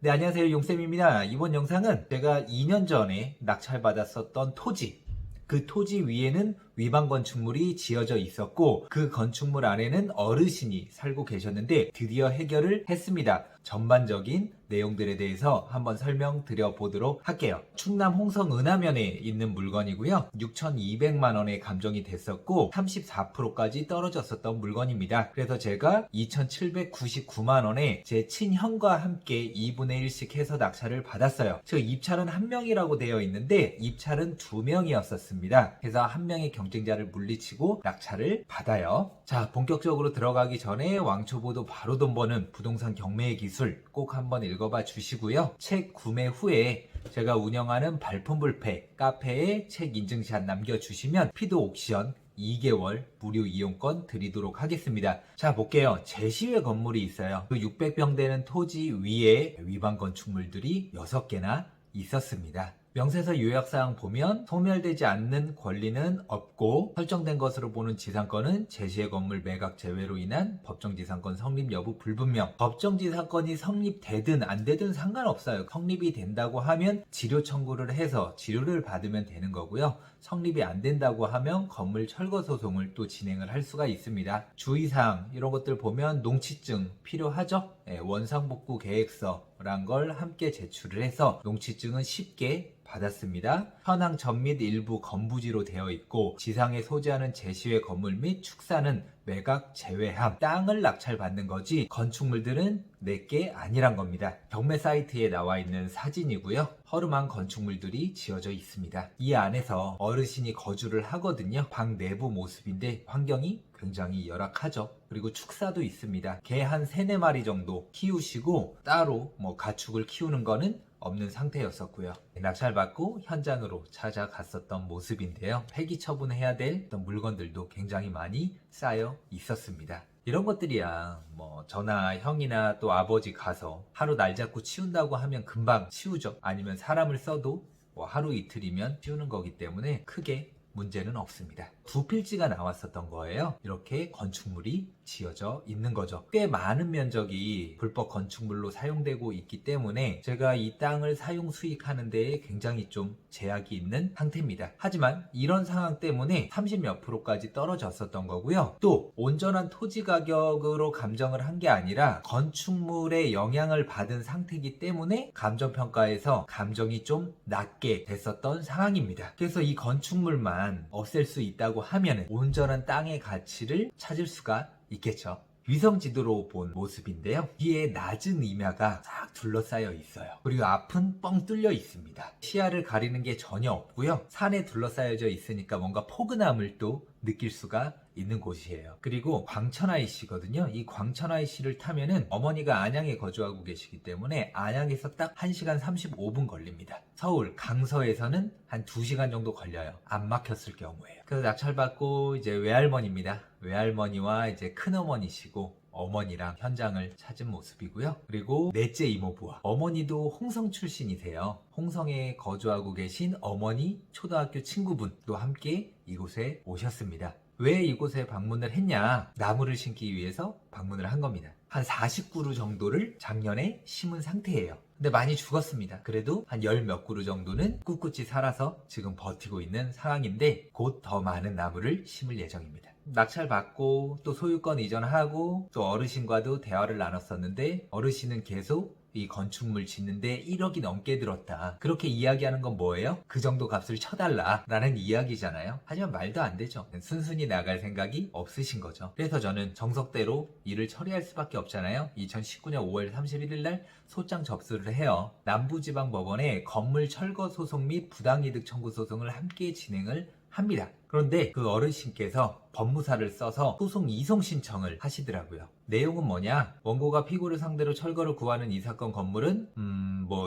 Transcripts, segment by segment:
네, 안녕하세요. 용쌤입니다. 이번 영상은 제가 2년 전에 낙찰받았었던 토지, 그 토지 위에는 위반 건축물이 지어져 있었고 그 건축물 안에는 어르신이 살고 계셨는데 드디어 해결을 했습니다. 전반적인 내용들에 대해서 한번 설명드려 보도록 할게요. 충남 홍성 은하면에 있는 물건이고요. 6,200만 원에 감정이 됐었고 34%까지 떨어졌었던 물건입니다. 그래서 제가 2,799만 원에 제 친형과 함께 2분의 1씩 해서 낙찰을 받았어요. 즉 입찰은 한 명이라고 되어 있는데 입찰은 2명이었었습니다. 그래서 한 명의 경쟁자를 물리치고 낙찰을 받아요. 자, 본격적으로 들어가기 전에 왕초보도 바로 돈 버는 부동산 경매의 기술 꼭 한번 읽어봐 주시고요. 책 구매 후에 제가 운영하는 발품불패 카페에 책 인증샷 남겨주시면 피드 옥션 2개월 무료 이용권 드리도록 하겠습니다. 자, 볼게요. 제시외 건물이 있어요. 그 600평 되는 토지 위에 위반 건축물들이 6개나 있었습니다. 명세서 요약사항 보면 소멸되지 않는 권리는 없고 설정된 것으로 보는 지상권은 제시의 건물 매각 제외로 인한 법정지상권 성립 여부 불분명. 법정지상권이 성립되든 안 되든 상관없어요. 성립이 된다고 하면 지료 청구를 해서 지료를 받으면 되는 거고요. 성립이 안 된다고 하면 건물 철거 소송을 또 진행을 할 수가 있습니다. 주의사항 이런 것들 보면 농취증 필요하죠? 원상복구 계획서란 걸 함께 제출을 해서 농취증은 쉽게 받았습니다. 현황 전 및 일부 건부지로 되어 있고 지상에 소재하는 제시외 건물 및 축사는 매각 제외함. 땅을 낙찰받는 거지 건축물들은 내게 아니란 겁니다. 경매 사이트에 나와 있는 사진이고요. 허름한 건축물들이 지어져 있습니다. 이 안에서 어르신이 거주를 하거든요. 방 내부 모습인데 환경이 굉장히 열악하죠. 그리고 축사도 있습니다. 개 한 3, 4마리 정도 키우시고 따로 가축을 키우는 거는 없는 상태였었고요. 낙찰받고 현장으로 찾아갔었던 모습인데요. 폐기 처분해야 될 어떤 물건들도 굉장히 많이 쌓여 있었습니다. 이런 것들이야 저나 형이나 또 아버지 가서 하루 날 잡고 치운다고 하면 금방 치우죠. 아니면 사람을 써도 하루 이틀이면 치우는 거기 때문에 크게 문제는 없습니다. 두 필지가 나왔었던 거예요. 이렇게 건축물이 지어져 있는 거죠. 꽤 많은 면적이 불법 건축물로 사용되고 있기 때문에 제가 이 땅을 사용 수익하는 데에 굉장히 좀 제약이 있는 상태입니다. 하지만 이런 상황 때문에 30몇 %까지 떨어졌었던 거고요. 또 온전한 토지 가격으로 감정을 한 게 아니라 건축물의 영향을 받은 상태이기 때문에 감정평가에서 감정이 좀 낮게 됐었던 상황입니다. 그래서 이 건축물만 없앨 수 있다고 하면 온전한 땅의 가치를 찾을 수가 있겠죠. 위성지도로 본 모습인데요. 뒤에 낮은 임야가 싹 둘러싸여 있어요. 그리고 앞은 뻥 뚫려 있습니다. 시야를 가리는 게 전혀 없고요. 산에 둘러싸여져 있으니까 뭔가 포근함을 또 느낄 수가 있는 곳이에요. 그리고 광천IC거든요. 이 광천IC를 타면은 어머니가 안양에 거주하고 계시기 때문에 안양에서 딱 1시간 35분 걸립니다. 서울 강서에서는 한 2시간 정도 걸려요. 안 막혔을 경우에요. 그래서 낙찰받고 이제 외할머니입니다. 외할머니와 이제 큰어머니시고 어머니랑 현장을 찾은 모습이고요. 그리고 넷째 이모부와 어머니도 홍성 출신이세요. 홍성에 거주하고 계신 어머니 초등학교 친구분도 함께 이곳에 오셨습니다. 왜 이곳에 방문을 했냐? 나무를 심기 위해서 방문을 한 겁니다. 한 40그루 정도를 작년에 심은 상태예요. 근데 많이 죽었습니다. 그래도 한 10몇 그루 정도는 꿋꿋이 살아서 지금 버티고 있는 상황인데 곧 더 많은 나무를 심을 예정입니다. 낙찰받고 또 소유권 이전하고 또 어르신과도 대화를 나눴었는데 어르신은 계속 이 건축물 짓는데 1억이 넘게 들었다. 그렇게 이야기하는 건 뭐예요? 그 정도 값을 쳐달라 라는 이야기잖아요. 하지만 말도 안 되죠. 순순히 나갈 생각이 없으신 거죠. 그래서 저는 정석대로 일을 처리할 수밖에 없잖아요. 2019년 5월 31일 날 소장 접수를 해요. 남부지방법원에 건물 철거 소송 및 부당이득 청구 소송을 함께 진행을 합니다. 그런데 그 어르신께서 법무사를 써서 소송 이송 신청을 하시더라고요. 내용은 뭐냐? 원고가 피고를 상대로 철거를 구하는 이 사건 건물은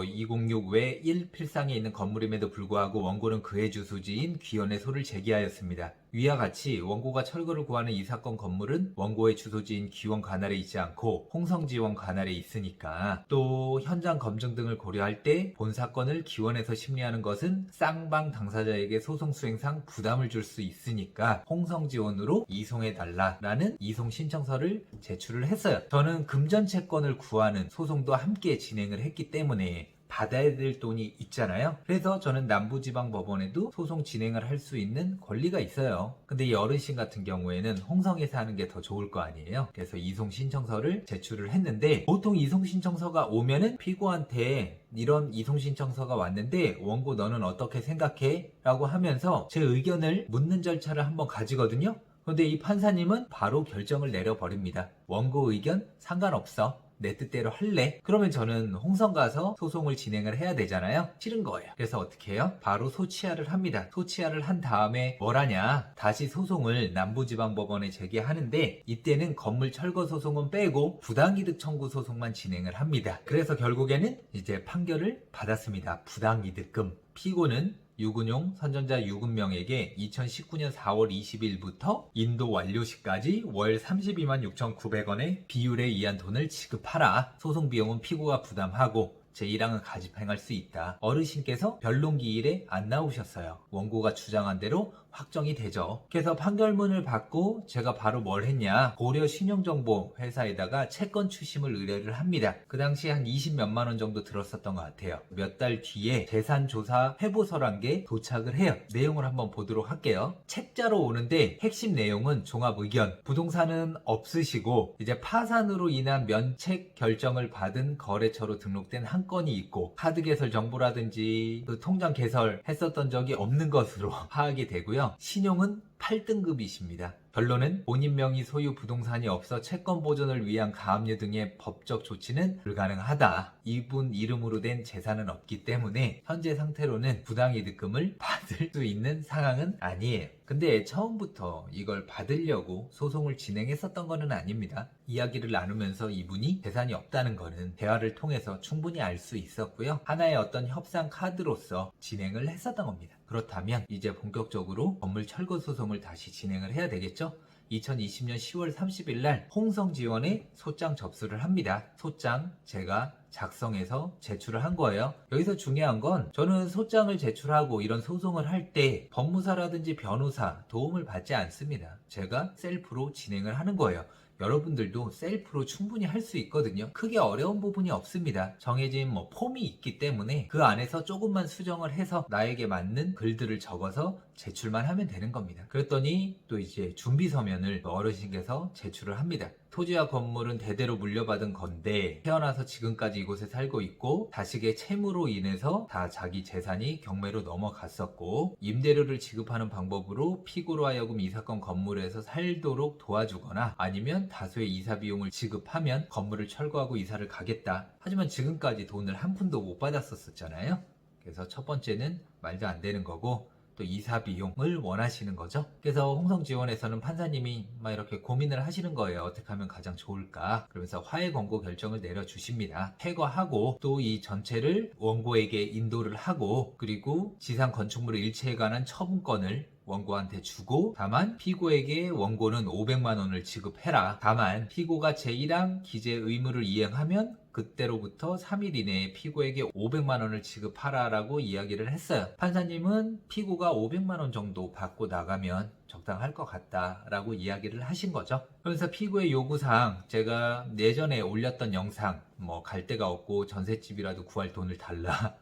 206 외 1필상에 있는 건물임에도 불구하고 원고는 그의 주소지인 귀원의 소를 제기하였습니다. 위와 같이 원고가 철거를 구하는 이 사건 건물은 원고의 주소지인 귀원 관할에 있지 않고 홍성지원 관할에 있으니까 또 현장 검증 등을 고려할 때 본 사건을 귀원에서 심리하는 것은 쌍방 당사자에게 소송 수행상 부담을 줄 수 수 있으니까 홍성지원으로 이송해달라라는 이송 신청서를 제출을 했어요. 저는 금전채권을 구하는 소송도 함께 진행을 했기 때문에 받아야 될 돈이 있잖아요. 그래서 저는 남부지방법원에도 소송 진행을 할 수 있는 권리가 있어요. 근데 이 어르신 같은 경우에는 홍성에서 하는 게 더 좋을 거 아니에요. 그래서 이송 신청서를 제출을 했는데, 보통 이송 신청서가 오면은 피고한테 이런 이송 신청서가 왔는데 원고 너는 어떻게 생각해? 라고 하면서 제 의견을 묻는 절차를 한번 가지거든요. 근데 이 판사님은 바로 결정을 내려버립니다. 원고 의견 상관없어. 내 뜻대로 할래? 그러면 저는 홍성 가서 소송을 진행을 해야 되잖아요. 싫은 거예요. 그래서 어떻게 해요? 바로 소치하를 합니다. 소치하를 한 다음에 뭘 하냐? 다시 소송을 남부지방법원에 제기하는데, 이때는 건물 철거 소송은 빼고 부당이득 청구 소송만 진행을 합니다. 그래서 결국에는 이제 판결을 받았습니다. 부당이득금. 피고는 유근용 선전자 유근명에게 2019년 4월 20일부터 인도 완료 시까지 월 32만 6,900원의 비율에 의한 돈을 지급하라. 소송 비용은 피고가 부담하고 제1항은 가집행할 수 있다. 어르신께서 변론기일에 안 나오셨어요. 원고가 주장한 대로 확정이 되죠. 그래서 판결문을 받고 제가 바로 뭘 했냐, 고려 신용정보 회사에다가 채권 추심을 의뢰를 합니다. 그 당시 한 20 몇만 원 정도 들었었던 것 같아요. 몇 달 뒤에 재산조사 회보서란 게 도착을 해요. 내용을 한번 보도록 할게요. 책자로 오는데 핵심 내용은 종합의견, 부동산은 없으시고 이제 파산으로 인한 면책 결정을 받은 거래처로 등록된 한 건이 있고, 카드 개설 정보라든지 그 통장 개설했었던 적이 없는 것으로 파악이 되고요. 신용은 8등급이십니다. 결론은 본인 명의 소유 부동산이 없어 채권 보존을 위한 가압류 등의 법적 조치는 불가능하다. 이분 이름으로 된 재산은 없기 때문에 현재 상태로는 부당이득금을 받을 수 있는 상황은 아니에요. 근데 처음부터 이걸 받으려고 소송을 진행했었던 거는 아닙니다. 이야기를 나누면서 이분이 재산이 없다는 거는 대화를 통해서 충분히 알 수 있었고요. 하나의 어떤 협상 카드로서 진행을 했었던 겁니다. 그렇다면 이제 본격적으로 건물 철거 소송을 다시 진행을 해야 되겠죠? 2020년 10월 30일 날 홍성지원에 소장 접수를 합니다. 소장 제가 작성해서 제출을 한 거예요. 여기서 중요한 건, 저는 소장을 제출하고 이런 소송을 할 때 법무사라든지 변호사 도움을 받지 않습니다. 제가 셀프로 진행을 하는 거예요. 여러분들도 셀프로 충분히 할 수 있거든요. 크게 어려운 부분이 없습니다. 정해진 폼이 있기 때문에 그 안에서 조금만 수정을 해서 나에게 맞는 글들을 적어서 제출만 하면 되는 겁니다. 그랬더니 또 이제 준비 서면을 어르신께서 제출을 합니다. 토지와 건물은 대대로 물려받은 건데 태어나서 지금까지 이곳에 살고 있고 자식의 채무로 인해서 다 자기 재산이 경매로 넘어갔었고, 임대료를 지급하는 방법으로 피고로 하여금 이 사건 건물에서 살도록 도와주거나 아니면 다소의 이사 비용을 지급하면 건물을 철거하고 이사를 가겠다. 하지만 지금까지 돈을 한 푼도 못 받았었잖아요. 그래서 첫 번째는 말도 안 되는 거고, 또 이사 비용을 원하시는 거죠. 그래서 홍성지원에서는 판사님이 막 이렇게 고민을 하시는 거예요. 어떻게 하면 가장 좋을까? 그러면서 화해 권고 결정을 내려주십니다. 퇴거하고 또 이 전체를 원고에게 인도를 하고, 그리고 지상 건축물의 일체에 관한 처분권을 원고한테 주고, 다만 피고에게 원고는 500만 원을 지급해라. 다만 피고가 제1항 기재 의무를 이행하면 그때로부터 3일 이내에 피고에게 500만 원을 지급하라라고 이야기를 했어요. 판사님은 피고가 500만 원 정도 받고 나가면 적당할 것 같다라고 이야기를 하신 거죠. 그러면서 피고의 요구사항, 제가 예전에 올렸던 영상, 갈 데가 없고 전셋집이라도 구할 돈을 달라.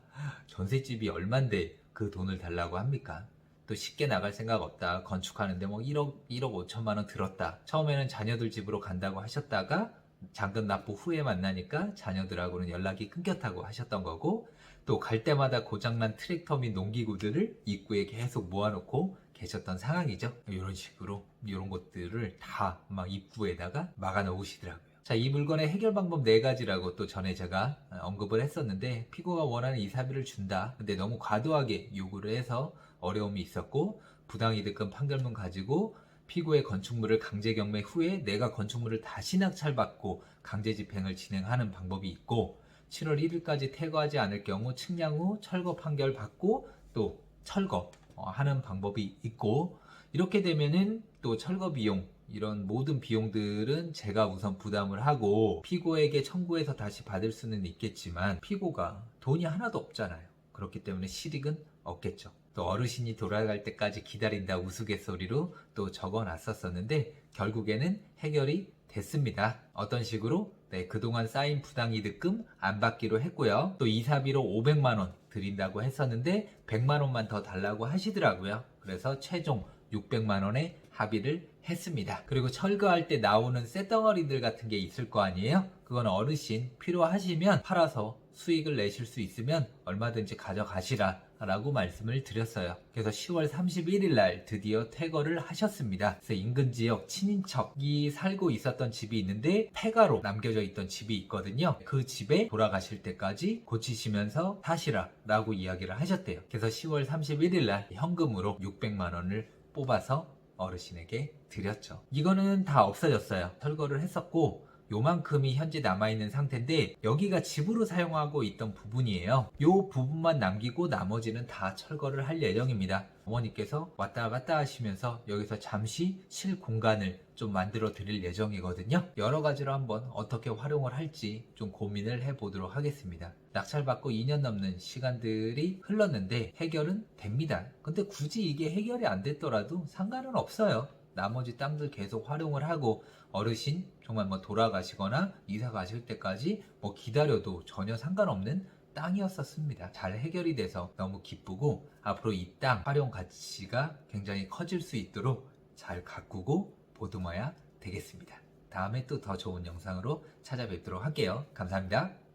전셋집이 얼만데 그 돈을 달라고 합니까? 또 쉽게 나갈 생각 없다. 건축하는데 1억 5천만 원 들었다. 처음에는 자녀들 집으로 간다고 하셨다가 잔금 납부 후에 만나니까 자녀들하고는 연락이 끊겼다고 하셨던 거고, 또 갈 때마다 고장난 트랙터 및 농기구들을 입구에 계속 모아놓고 계셨던 상황이죠. 이런 식으로 이런 것들을 다 막 입구에다가 막아 놓으시더라고요. 자, 이 물건의 해결 방법 4가지라고 또 전에 제가 언급을 했었는데, 피고가 원하는 이사비를 준다. 근데 너무 과도하게 요구를 해서 어려움이 있었고, 부당이득금 판결문 가지고 피고의 건축물을 강제 경매 후에 내가 건축물을 다시 낙찰받고 강제 집행을 진행하는 방법이 있고, 7월 1일까지 퇴거하지 않을 경우 측량 후 철거 판결 받고 또 철거하는 방법이 있고, 이렇게 되면은 또 철거 비용, 이런 모든 비용들은 제가 우선 부담을 하고 피고에게 청구해서 다시 받을 수는 있겠지만 피고가 돈이 하나도 없잖아요. 그렇기 때문에 실익은 없겠죠. 또 어르신이 돌아갈 때까지 기다린다 우스갯소리로 또 적어놨었었는데 결국에는 해결이 됐습니다. 어떤 식으로? 네, 그동안 쌓인 부당이득금 안 받기로 했고요. 또 이사비로 500만 원 드린다고 했었는데 100만 원만 더 달라고 하시더라고요. 그래서 최종 600만 원에 합의를 했습니다. 그리고 철거할 때 나오는 쇳덩어리들 같은 게 있을 거 아니에요? 그건 어르신 필요하시면 팔아서 수익을 내실 수 있으면 얼마든지 가져가시라 라고 말씀을 드렸어요. 그래서 10월 31일 날 드디어 퇴거를 하셨습니다. 그래서 인근 지역 친인척이 살고 있었던 집이 있는데 폐가로 남겨져 있던 집이 있거든요. 그 집에 돌아가실 때까지 고치시면서 사시라 라고 이야기를 하셨대요. 그래서 10월 31일 날 현금으로 600만 원을 뽑아서 어르신에게 드렸죠. 이거는 다 없어졌어요. 철거를 했었고 요만큼이 현재 남아있는 상태인데 여기가 집으로 사용하고 있던 부분이에요. 요 부분만 남기고 나머지는 다 철거를 할 예정입니다. 어머니께서 왔다 갔다 하시면서 여기서 잠시 쉴 공간을 좀 만들어 드릴 예정이거든요. 여러 가지로 한번 어떻게 활용을 할지 좀 고민을 해보도록 하겠습니다. 낙찰받고 2년 넘는 시간들이 흘렀는데 해결은 됩니다. 근데 굳이 이게 해결이 안 됐더라도 상관은 없어요. 나머지 땅들 계속 활용을 하고 어르신 정말 뭐 돌아가시거나 이사 가실 때까지 뭐 기다려도 전혀 상관없는 땅이었었습니다. 잘 해결이 돼서 너무 기쁘고 앞으로 이 땅 활용 가치가 굉장히 커질 수 있도록 잘 가꾸고 보듬어야 되겠습니다. 다음에 또 더 좋은 영상으로 찾아뵙도록 할게요. 감사합니다.